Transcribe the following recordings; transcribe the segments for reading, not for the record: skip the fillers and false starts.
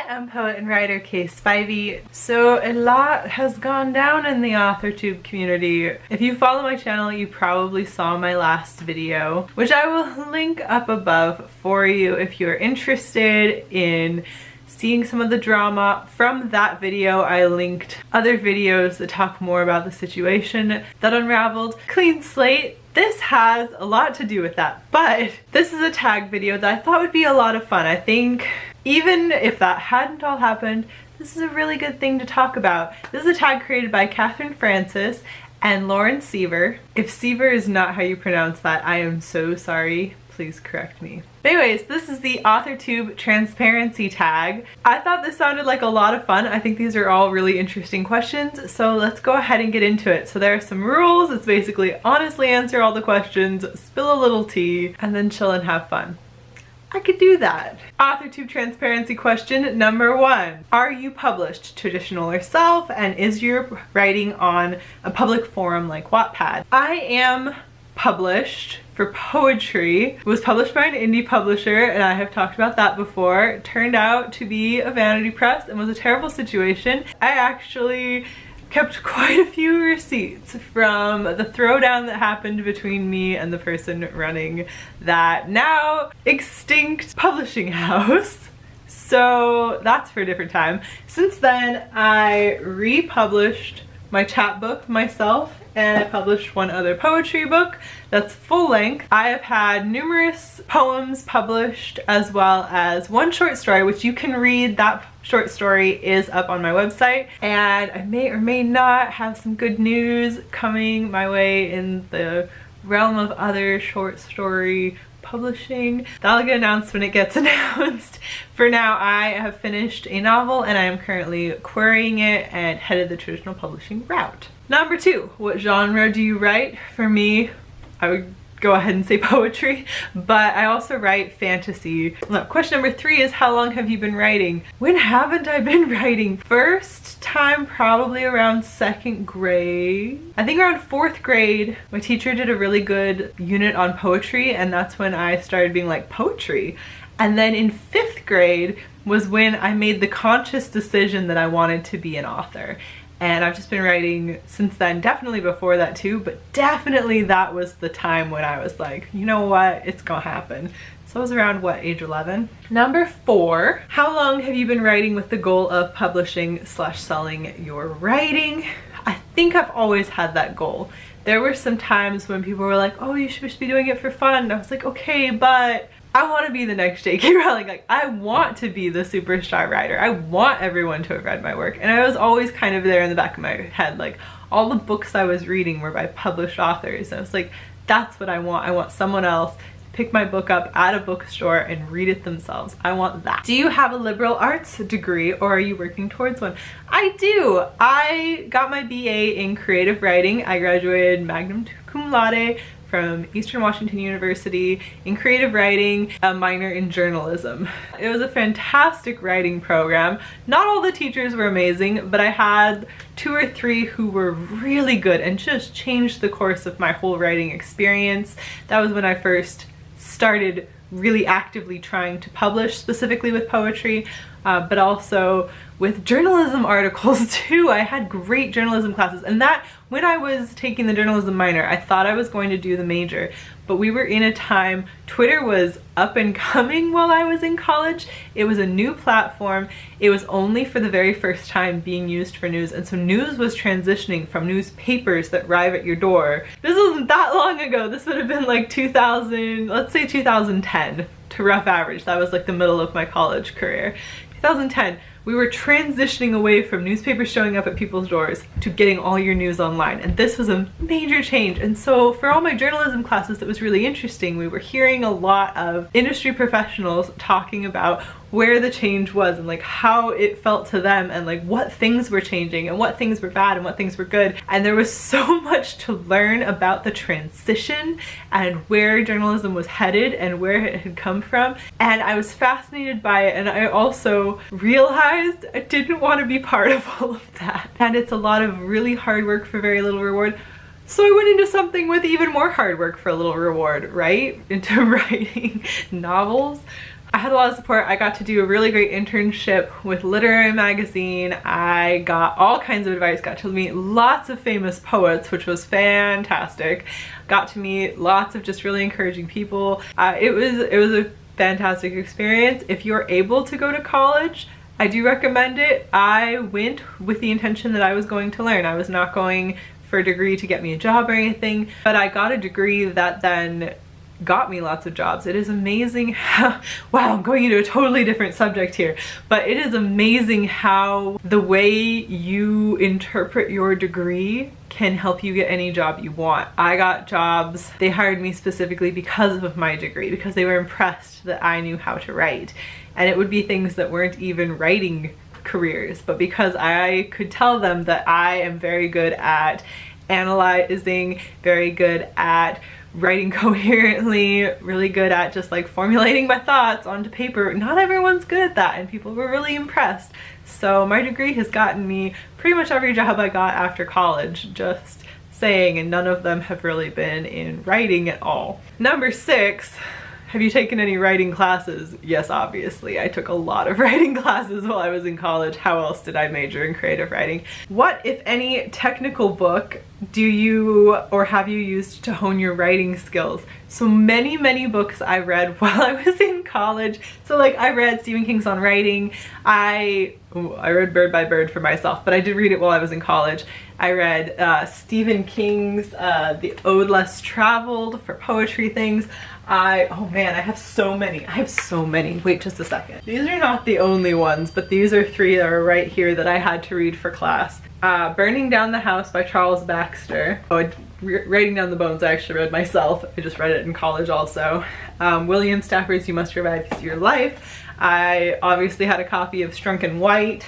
I'm poet and writer Kaye Spivey. So a lot has gone down in the Authortube community. If you follow my channel, you probably saw my last video, which I will link up above for you if you're interested in seeing some of the drama. From that video, I linked other videos that talk more about the situation that unraveled. Clean slate. This has a lot to do with that, but this is a tag video that I thought would be a lot of fun. I think even if that hadn't all happened, this is a really good thing to talk about. This is a tag created by Katharine and Sevier. If Sevier is not how you pronounce that, I am so sorry. Please correct me. But anyways, this is the Authortube Transparency Tag. I thought this sounded like a lot of fun. I think these are all really interesting questions, so let's go ahead and get into it. So there are some rules. It's basically honestly answer all the questions, spill a little tea, and then chill and have fun. I could do that. Authortube transparency question number 1. Are you published, traditional or self, and is your writing on a public forum like Wattpad? I am published for poetry. It was published by an indie publisher, and I have talked about that before. It turned out to be a vanity press and was a terrible situation. I actually kept quite a few receipts from the throwdown that happened between me and the person running that now extinct publishing house. So that's for a different time. Since then, I republished my chapbook myself, and I published one other poetry book that's full length. I have had numerous poems published, as well as one short story, which you can read. That short story is up on my website, and I may or may not have some good news coming my way in the realm of other short story publishing. That'll get announced when it gets announced. For now, I have finished a novel and I am currently querying it and headed the traditional publishing route. Number 2, what genre do you write? For me, I would go ahead and say poetry, but I also write fantasy. Question number 3 is, how long have you been writing? When haven't I been writing? First time probably around 2nd grade. I think around 4th grade, my teacher did a really good unit on poetry, and that's when I started being like, poetry? And then in 5th grade was when I made the conscious decision that I wanted to be an author. And I've just been writing since then, definitely before that too, but definitely that was the time when I was like, you know what, it's gonna happen. So I was around, what, age 11? Number 4, how long have you been writing with the goal of publishing / selling your writing? I think I've always had that goal. There were some times when people were like, oh, you should just be doing it for fun. And I was like, okay, but I want to be the next J.K. Rowling. Like, I want to be the superstar writer. I want everyone to have read my work. And I was always kind of there in the back of my head, like, all the books I was reading were by published authors. And I was like, that's what I want. I want someone else to pick my book up at a bookstore and read it themselves. I want that. Do you have a liberal arts degree, or are you working towards one? I do. I got my BA in creative writing. I graduated magna cum laude from Eastern Washington University in creative writing, a minor in journalism. It was a fantastic writing program. Not all the teachers were amazing, but I had 2 or 3 who were really good and just changed the course of my whole writing experience. That was when I first started really actively trying to publish, specifically with poetry, but also with journalism articles too. I had great journalism classes, and that when I was taking the journalism minor, I thought I was going to do the major, but we were in a time, Twitter was up and coming while I was in college. It was a new platform. It was only for the very first time being used for news, and so news was transitioning from newspapers that arrive at your door. This wasn't that long ago. This would have been like 2000, let's say 2010 to rough average. That was like the middle of my college career. 2010, we were transitioning away from newspapers showing up at people's doors to getting all your news online, and this was a major change. And so for all my journalism classes, it was really interesting. We were hearing a lot of industry professionals talking about where the change was and like how it felt to them, and like what things were changing and what things were bad and what things were good. And there was so much to learn about the transition and where journalism was headed and where it had come from, and I was fascinated by it. And I also realized I didn't want to be part of all of that, and it's a lot of really hard work for very little reward. So I went into something with even more hard work for a little reward, right? Into writing novels. I had a lot of support. I got to do a really great internship with Literary Magazine. I got all kinds of advice, got to meet lots of famous poets, which was fantastic. Got to meet lots of just really encouraging people. It was a fantastic experience. If you're able to go to college, I do recommend it. I went with the intention that I was going to learn. I was not going for a degree to get me a job or anything, but I got a degree that then got me lots of jobs. It is amazing how, wow, I'm going into a totally different subject here, but it is amazing how the way you interpret your degree can help you get any job you want. I got jobs, they hired me specifically because of my degree, because they were impressed that I knew how to write. And it would be things that weren't even writing careers, but because I could tell them that I am very good at analyzing, very good at writing coherently, really good at just like formulating my thoughts onto paper. Not everyone's good at that, and people were really impressed. So my degree has gotten me pretty much every job I got after college, just saying, and none of them have really been in writing at all. Number 6, have you taken any writing classes? Yes, obviously. I took a lot of writing classes while I was in college. How else did I major in creative writing? What, if any, technical book do you or have you used to hone your writing skills? So many books I read while I was in college. So like I read Stephen King's On Writing. I read Bird by Bird for myself, but I did read it while I was in college. I read Stephen King's The Ode Less Traveled for poetry things. Oh man, I have so many. Wait just a second. These are not the only ones, but these are 3 that are right here that I had to read for class. Burning Down the House by Charles Baxter. Writing Down the Bones I actually read myself. I just read it in college also. William Stafford's You Must Revive Your Life. I obviously had a copy of Shrunken White.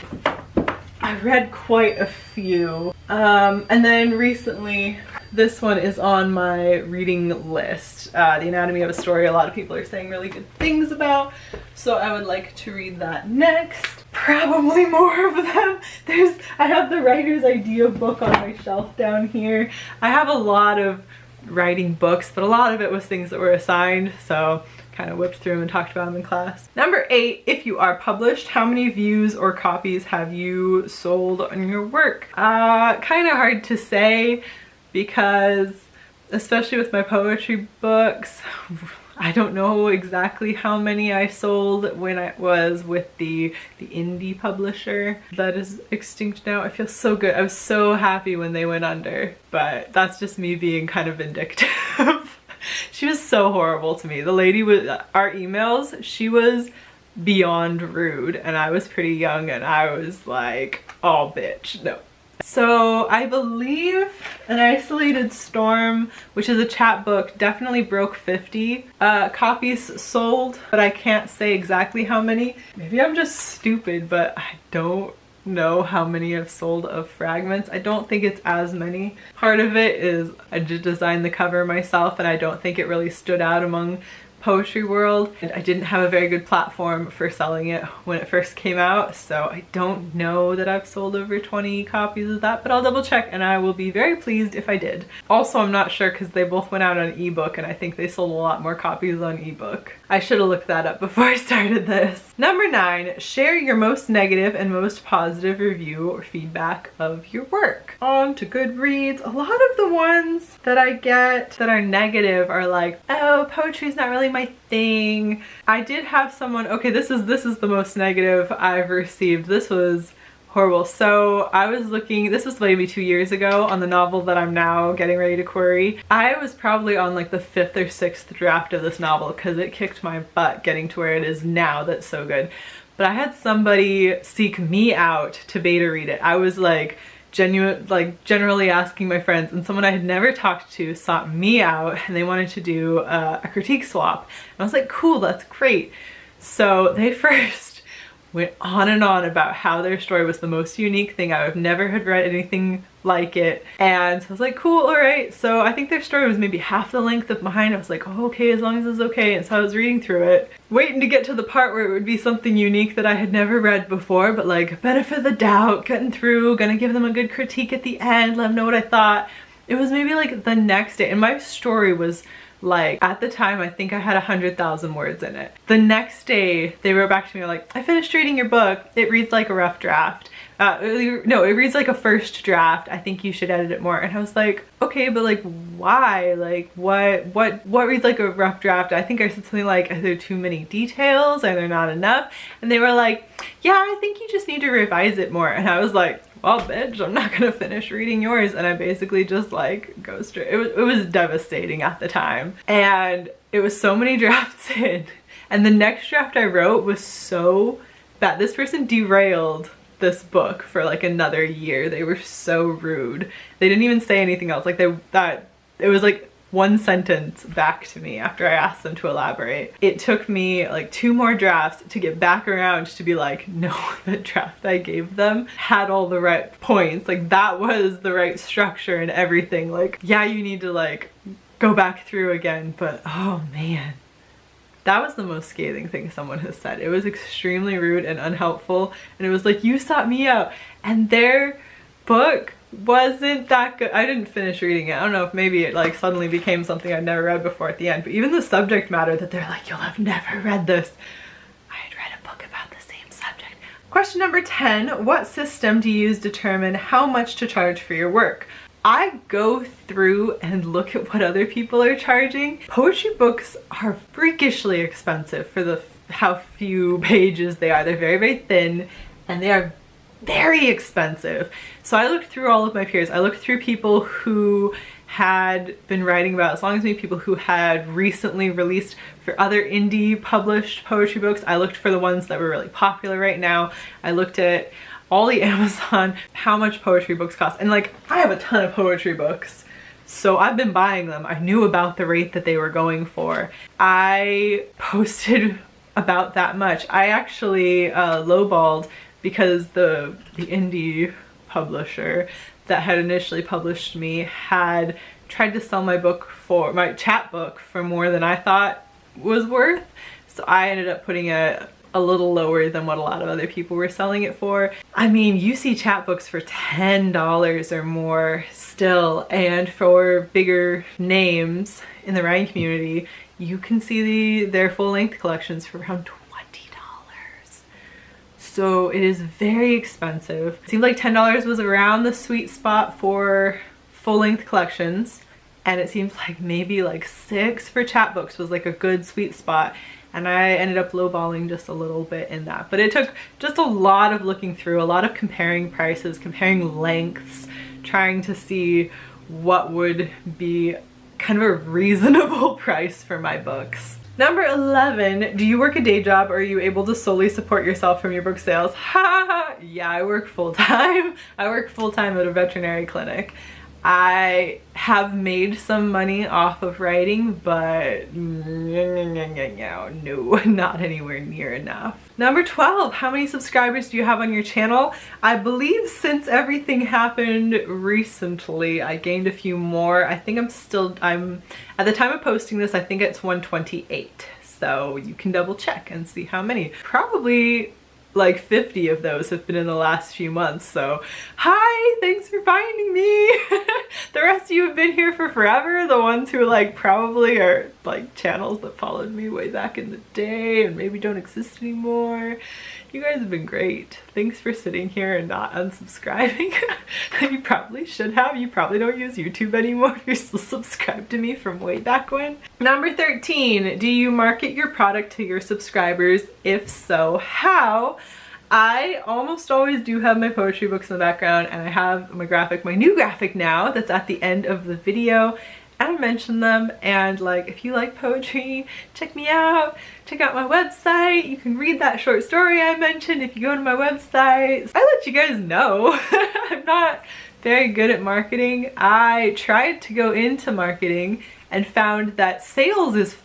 I read quite a few. And then recently, this one is on my reading list. The Anatomy of a Story, a lot of people are saying really good things about, so I would like to read that next. Probably more of them. I have the Writer's Idea book on my shelf down here. I have a lot of writing books, but a lot of it was things that were assigned, so kind of whipped through them and talked about them in class. Number 8, if you are published, how many views or copies have you sold on your work? Kind of hard to say, because especially with my poetry books, I don't know exactly how many I sold when I was with the indie publisher that is extinct now. I feel so good. I was so happy when they went under, but that's just me being kind of vindictive. She was so horrible to me. The lady with our emails, she was beyond rude, and I was pretty young and I was like, oh bitch, no. So I believe An Isolated Storm, which is a chapbook, definitely broke 50 copies sold, but I can't say exactly how many. Maybe I'm just stupid, but I don't know how many I've sold of Fragments. I don't think it's as many. Part of it is I did design the cover myself, and I don't think it really stood out among poetry world. And I didn't have a very good platform for selling it when it first came out, so I don't know that I've sold over 20 copies of that, but I'll double check and I will be very pleased if I did. Also, I'm not sure because they both went out on ebook, and I think they sold a lot more copies on ebook. I should have looked that up before I started this. Number 9, share your most negative and most positive review or feedback of your work. On to Goodreads. A lot of the ones that I get that are negative are like, oh, poetry's not really my thing. I did have someone, okay, this is the most negative I've received. This was horrible. So I was looking, this was maybe 2 years ago, on the novel that I'm now getting ready to query. I was probably on like the 5th or 6th draft of this novel because it kicked my butt getting to where it is now. That's so good. But I had somebody seek me out to beta read it. I was like generally asking my friends, and someone I had never talked to sought me out and they wanted to do a critique swap. And I was like, cool, that's great. So they first went on and on about how their story was the most unique thing. I've never had read anything like it. And so I was like, cool, all right. So I think their story was maybe half the length of mine. I was like, oh, okay, as long as it's okay. And so I was reading through it, waiting to get to the part where it would be something unique that I had never read before, but like benefit of the doubt, getting through, gonna give them a good critique at the end, let them know what I thought. It was maybe like the next day, and my story was Like at the time, I think I had 100,000 words in it. The next day they wrote back to me like, I finished reading your book. It reads like a rough draft. No, it reads like a first draft. I think you should edit it more. And I was like, okay, but like why? Like what reads like a rough draft? I think I said something like, are there too many details? Are there not enough? And they were like, yeah, I think you just need to revise it more. And I was like, well, bitch, I'm not gonna finish reading yours. And I basically just like go straight. It was devastating at the time. And it was so many drafts in. And the next draft I wrote was so bad. This person derailed this book for like another year. They were so rude. They didn't even say anything else. Like it was like one sentence back to me after I asked them to elaborate. It took me like 2 more drafts to get back around to be like, no, the draft I gave them had all the right points. Like that was the right structure and everything. Like, yeah, you need to like go back through again, but oh man. That was the most scathing thing someone has said. It was extremely rude and unhelpful. And it was like, you sought me out. And their book wasn't that good. I didn't finish reading it. I don't know if maybe it like suddenly became something I'd never read before at the end. But even the subject matter that they're like, you'll have never read this. I had read a book about the same subject. Question number 10, what system do you use to determine how much to charge for your work? I go through and look at what other people are charging. Poetry books are freakishly expensive for how few pages they are. They're very, very thin and they are very expensive. So I looked through all of my peers. I looked through people who had been writing about as long as me, people who had recently released for other indie published poetry books. I looked for the ones that were really popular right now. I looked at all the Amazon, how much poetry books cost. And like, I have a ton of poetry books, so I've been buying them. I knew about the rate that they were going for. I posted about that much. I actually lowballed because the indie publisher that had initially published me had tried to sell my chat book for more than I thought was worth. So I ended up putting a little lower than what a lot of other people were selling it for. I mean, you see chapbooks for $10 or more still, and for bigger names in the writing community, you can see their full-length collections for around $20. So it is very expensive. It seemed like $10 was around the sweet spot for full-length collections, and it seems like maybe like $6 for chapbooks was like a good sweet spot. And I ended up lowballing just a little bit in that. But it took just a lot of looking through, a lot of comparing prices, comparing lengths, trying to see what would be kind of a reasonable price for my books. Number 11, do you work a day job or are you able to solely support yourself from your book sales? Ha ha! Yeah, I work full-time. I work full-time at a veterinary clinic. I have made some money off of writing, but no, not anywhere near enough. Number 12, how many subscribers do you have on your channel? I believe since everything happened recently, I gained a few more. I think I'm at the time of posting this, I think it's 128. So you can double check and see how many. Probably like 50 of those have been in the last few months, so hi, thanks for finding me. The rest of you have been here for forever, the ones who like probably are like channels that followed me way back in the day and maybe don't exist anymore. You guys have been great. Thanks for sitting here and not unsubscribing. You probably should have. You probably don't use YouTube anymore if you're still subscribed to me from way back when. Number 13, do you market your product to your subscribers? If so, how? I almost always do have my poetry books in the background, and I have my new graphic now that's at the end of the video. And I mention them, and like, if you like poetry, check me out. Check out my website. You can read that short story I mentioned if you go to my website. I let you guys know. I'm not very good at marketing. I tried to go into marketing and found that sales is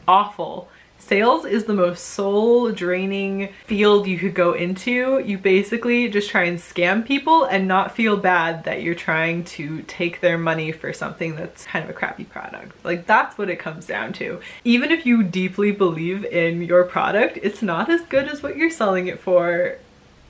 awful. Sales is the most soul draining field you could go into. You basically just try and scam people and not feel bad that you're trying to take their money for something that's kind of a crappy product. Like, that's what it comes down to. Even if you deeply believe in your product, it's not as good as what you're selling it for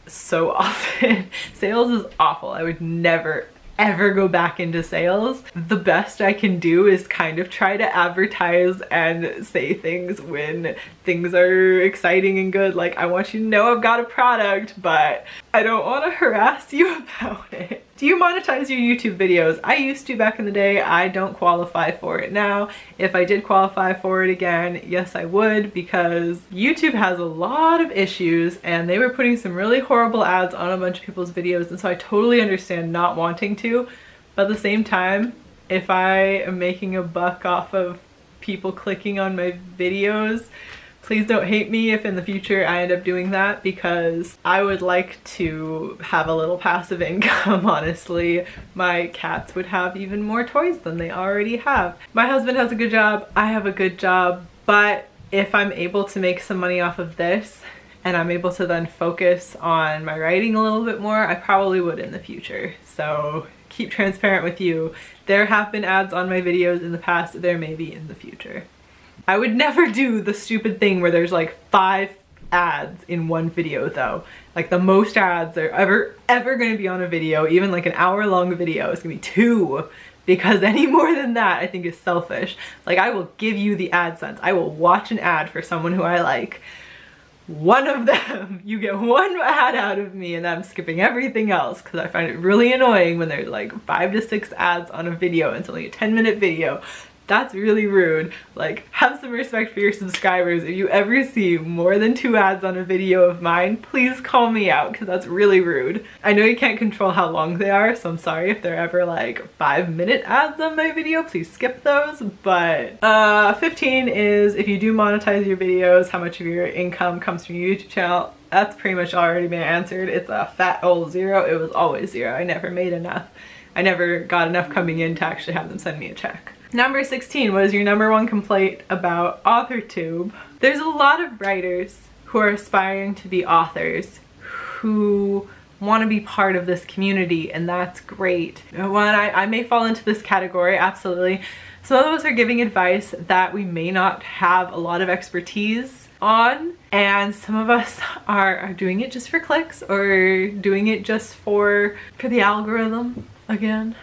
so often. Sales is awful. I would never ever go back into sales, the best I can do is kind of try to advertise and say things when things are exciting and good. Like, I want you to know I've got a product, but I don't want to harass you about it. Do you monetize your YouTube videos? I used to back in the day. I don't qualify for it now. If I did qualify for it again, yes I would, because YouTube has a lot of issues and they were putting some really horrible ads on a bunch of people's videos, and so I totally understand not wanting to, but at the same time, if I am making a buck off of people clicking on my videos, please don't hate me if in the future I end up doing that, because I would like to have a little passive income, honestly. My cats would have even more toys than they already have. My husband has a good job, I have a good job, but if I'm able to make some money off of this and I'm able to then focus on my writing a little bit more, I probably would in the future. So keep transparent with you. There have been ads on my videos in the past, there may be in the future. I would never do the stupid thing where there's like 5 ads in one video though. Like, the most ads are ever going to be on a video, even like an hour-long video, is going to be 2. Because any more than that I think is selfish. Like, I will give you the AdSense. I will watch an ad for someone who I like. One of them, you get 1 ad out of me, and I'm skipping everything else because I find it really annoying when there's like 5 to 6 ads on a video and it's only a 10-minute video. That's really rude. Like, have some respect for your subscribers. If you ever see more than 2 ads on a video of mine, please call me out, because that's really rude. I know you can't control how long they are, so I'm sorry if they're ever like 5-minute ads on my video, please skip those. But 15 is if you do monetize your videos, how much of your income comes from your YouTube channel. That's pretty much already been answered. It's a fat old 0. It was always 0. I never made enough. I never got enough coming in to actually have them send me a check. Number 16, what is your #1 complaint about Authortube? There's a lot of writers who are aspiring to be authors who want to be part of this community, and that's great. I may fall into this category, absolutely. Some of us are giving advice that we may not have a lot of expertise on, and some of us are doing it just for clicks or doing it just for the algorithm. Again,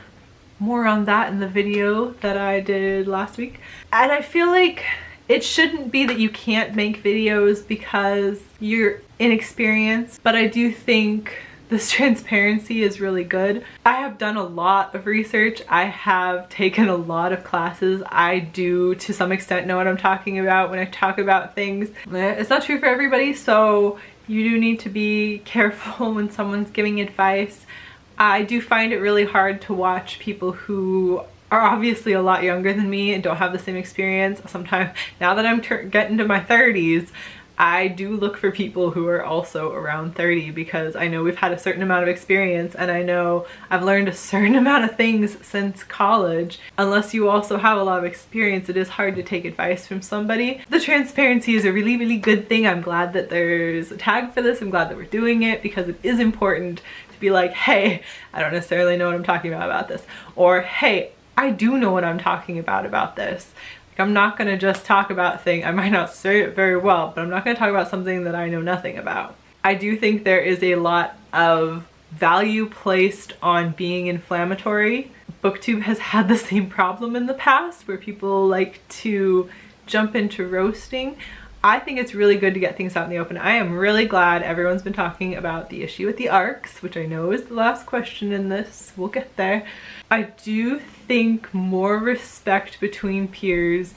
more on that in the video that I did last week. And I feel like it shouldn't be that you can't make videos because you're inexperienced, but I do think this transparency is really good. I have done a lot of research. I have taken a lot of classes. I do, to some extent, know what I'm talking about when I talk about things. It's not true for everybody, so you do need to be careful when someone's giving advice. I do find it really hard to watch people who are obviously a lot younger than me and don't have the same experience. Sometimes, now that I'm getting to my 30s, I do look for people who are also around 30, because I know we've had a certain amount of experience, and I know I've learned a certain amount of things since college. Unless you also have a lot of experience, it is hard to take advice from somebody. The transparency is a really, really good thing. I'm glad that there's a tag for this. I'm glad that we're doing it, because it is important to be like, hey, I don't necessarily know what I'm talking about this, or hey, I do know what I'm talking about this. Like, I'm not gonna just talk about things, I might not say it very well, but I'm not gonna talk about something that I know nothing about. I do think there is a lot of value placed on being inflammatory. BookTube has had the same problem in the past where people like to jump into roasting. I think it's really good to get things out in the open. I am really glad everyone's been talking about the issue with the ARCs, which I know is the last question in this. We'll get there. I do think more respect between peers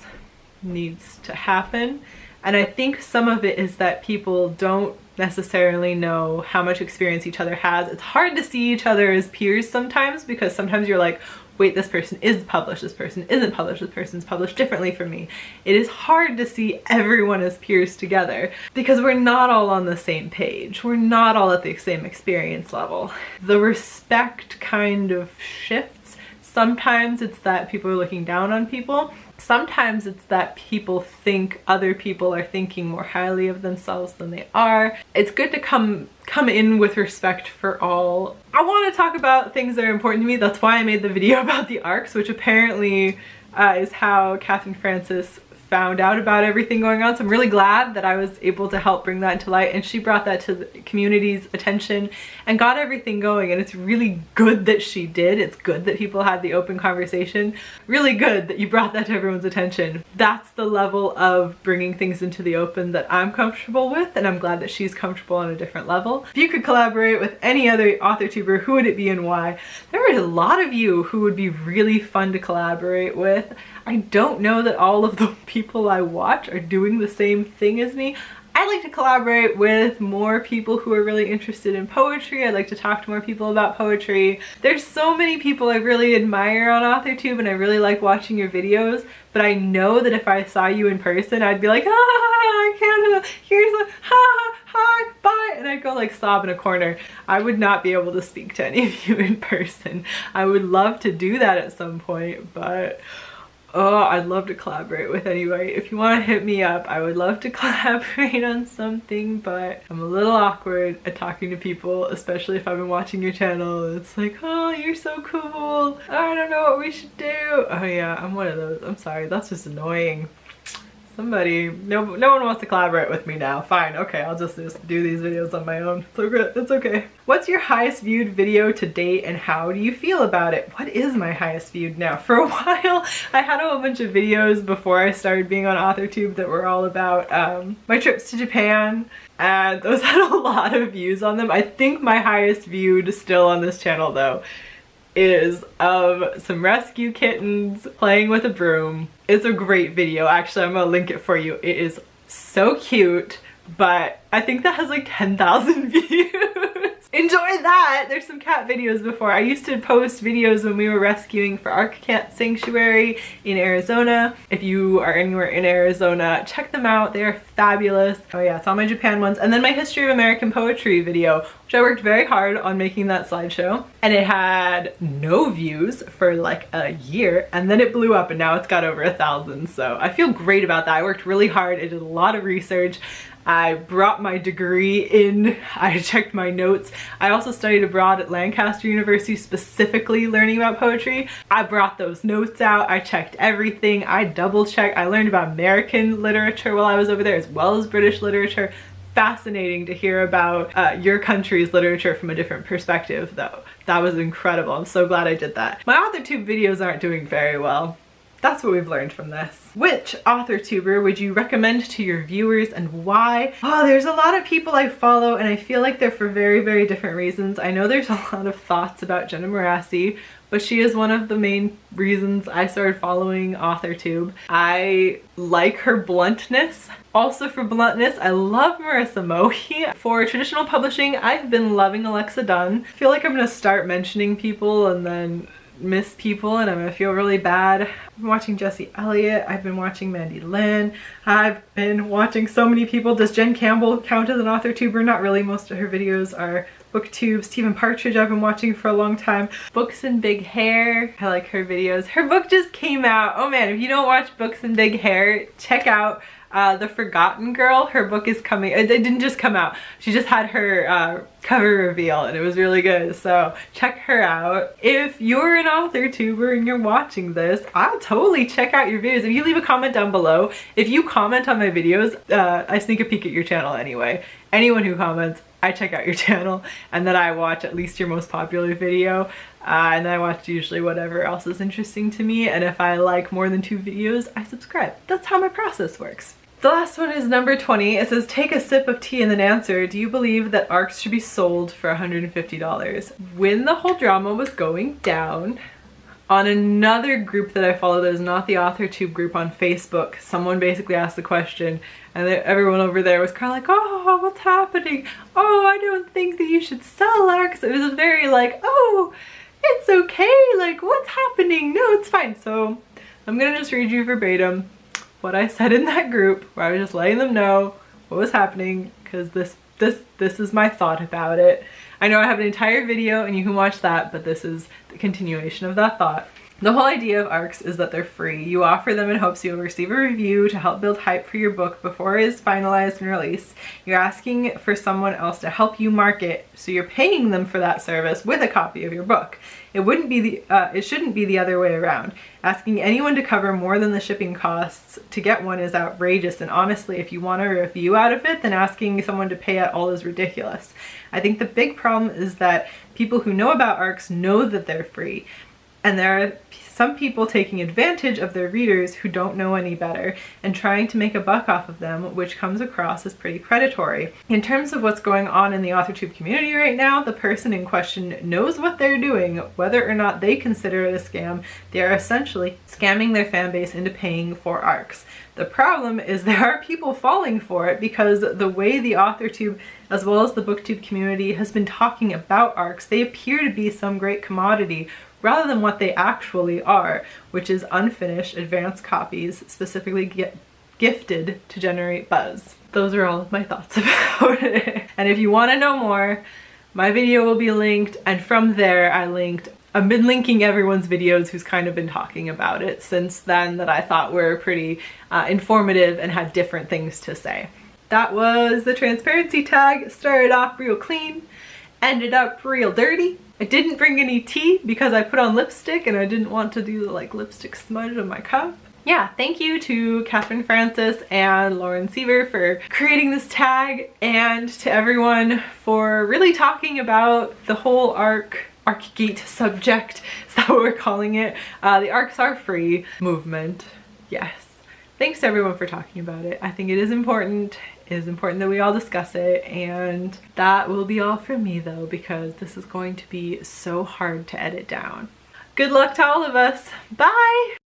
needs to happen. And I think some of it is that people don't necessarily know how much experience each other has. It's hard to see each other as peers sometimes, because sometimes you're like, wait, this person is published, this person isn't published, this person's published differently from me. It is hard to see everyone as peers together because we're not all on the same page. We're not all at the same experience level. The respect kind of shifts. Sometimes it's that people are looking down on people. Sometimes it's that people think other people are thinking more highly of themselves than they are. It's good to come in with respect for all. I want to talk about things that are important to me. That's why I made the video about the ARCs, which apparently is how Katharine Francis found out about everything going on. So I'm really glad that I was able to help bring that into light, and she brought that to the community's attention and got everything going. And it's really good that she did. It's good that people had the open conversation. Really good that you brought that to everyone's attention. That's the level of bringing things into the open that I'm comfortable with, and I'm glad that she's comfortable on a different level. If you could collaborate with any other authortuber, who would it be and why? There are a lot of you who would be really fun to collaborate with. I don't know that all of the people I watch are doing the same thing as me. I'd like to collaborate with more people who are really interested in poetry. I'd like to talk to more people about poetry. There's so many people I really admire on Authortube, and I really like watching your videos, but I know that if I saw you in person, I'd be like, ah, I can't, here's a, hi, bye, and I'd go like sob in a corner. I would not be able to speak to any of you in person. I would love to do that at some point, but oh, I'd love to collaborate with anybody. If you want to hit me up, I would love to collaborate on something, but I'm a little awkward at talking to people, especially if I've been watching your channel. It's like, oh, you're so cool. I don't know what we should do. Oh yeah, I'm one of those. I'm sorry, that's just annoying. Somebody, no one wants to collaborate with me now. Fine, okay, I'll just do these videos on my own. So good, it's okay. What's your highest viewed video to date, and how do you feel about it? What is my highest viewed now? For a while, I had a whole bunch of videos before I started being on Authortube that were all about my trips to Japan, and those had a lot of views on them. I think my highest viewed still on this channel though is of some rescue kittens playing with a broom. It's a great video. Actually, I'm gonna link it for you. It is so cute, but I think that has like 10,000 views. Enjoy that! There's some cat videos before. I used to post videos when we were rescuing for our cat sanctuary in Arizona. If you are anywhere in Arizona, check them out. They are fabulous. Oh yeah, it's all my Japan ones. And then my History of American Poetry video, which I worked very hard on making that slideshow. And it had no views for like a year, and then it blew up and now it's got over 1,000. So I feel great about that. I worked really hard. I did a lot of research. I brought my degree in, I checked my notes. I also studied abroad at Lancaster University, specifically learning about poetry. I brought those notes out, I checked everything, I double checked. I learned about American literature while I was over there as well as British literature. Fascinating to hear about your country's literature from a different perspective though. That was incredible, I'm so glad I did that. My Authortube videos aren't doing very well. That's what we've learned from this. Which Authortuber would you recommend to your viewers and why? Oh, there's a lot of people I follow and I feel like they're for very, very different reasons. I know there's a lot of thoughts about Jenna Morassi, but she is one of the main reasons I started following Authortube. I like her bluntness. Also for bluntness, I love Marissa Mohi. For traditional publishing, I've been loving Alexa Dunn. I feel like I'm gonna start mentioning people and then miss people and I'm gonna feel really bad. I've been watching Jesse Elliott, I've been watching Mandy Lynn, I've been watching so many people. Does Jen Campbell count as an Authortuber? Not really, most of her videos are booktube. Stephen Partridge I've been watching for a long time. Books and Big Hair, I like her videos. Her book just came out. Oh man, if you don't watch Books and Big Hair, check out The Forgotten Girl. Her book is coming. It didn't just come out. She just had her cover reveal and it was really good. So check her out. If you're an Authortuber and you're watching this, I'll totally check out your videos. If you leave a comment down below, if you comment on my videos, I sneak a peek at your channel anyway. Anyone who comments, I check out your channel and then I watch at least your most popular video. And then I watch usually whatever else is interesting to me, and if I like more than 2 videos, I subscribe. That's how my process works. The last one is number 20. It says, take a sip of tea and then answer. Do you believe that ARCs should be sold for $150? When the whole drama was going down, on another group that I follow that is not the Authortube group on Facebook, someone basically asked the question and everyone over there was kind of like, oh, what's happening? Oh, I don't think that you should sell ARCs. It was very like, oh, it's okay, like what's happening? No, it's fine. So I'm gonna just read you verbatim what I said in that group, where I was just letting them know what was happening, because this is my thought about it. I know I have an entire video and you can watch that, but this is the continuation of that thought. The whole idea of ARCs is that they're free. You offer them in hopes you'll receive a review to help build hype for your book before it is finalized and released. You're asking for someone else to help you market, so you're paying them for that service with a copy of your book. It shouldn't be the other way around. Asking anyone to cover more than the shipping costs to get one is outrageous, and honestly, if you want a review out of it, then asking someone to pay at all is ridiculous. I think the big problem is that people who know about ARCs know that they're free. And there are some people taking advantage of their readers who don't know any better and trying to make a buck off of them, which comes across as pretty predatory. In terms of what's going on in the Authortube community right now, the person in question knows what they're doing. Whether or not they consider it a scam, they are essentially scamming their fan base into paying for ARCs. The problem is there are people falling for it because the way the Authortube as well as the BookTube community has been talking about ARCs, they appear to be some great commodity rather than what they actually are, which is unfinished advanced copies specifically gifted to generate buzz. Those are all of my thoughts about it. And if you want to know more, my video will be linked, and from there I've been linking everyone's videos who's kind of been talking about it since then that I thought were pretty informative and had different things to say. That was the transparency tag. Started off real clean, ended up real dirty. I didn't bring any tea because I put on lipstick and I didn't want to do the lipstick smudge on my cup. Yeah, thank you to Katharine Francis and Sevier for creating this tag, and to everyone for really talking about the whole ArcGate subject, is that what we're calling it? The ARCs are free movement. Yes. Thanks to everyone for talking about it. I think it is important. It is important that we all discuss it, and that will be all from me though, because this is going to be so hard to edit down. Good luck to all of us. Bye!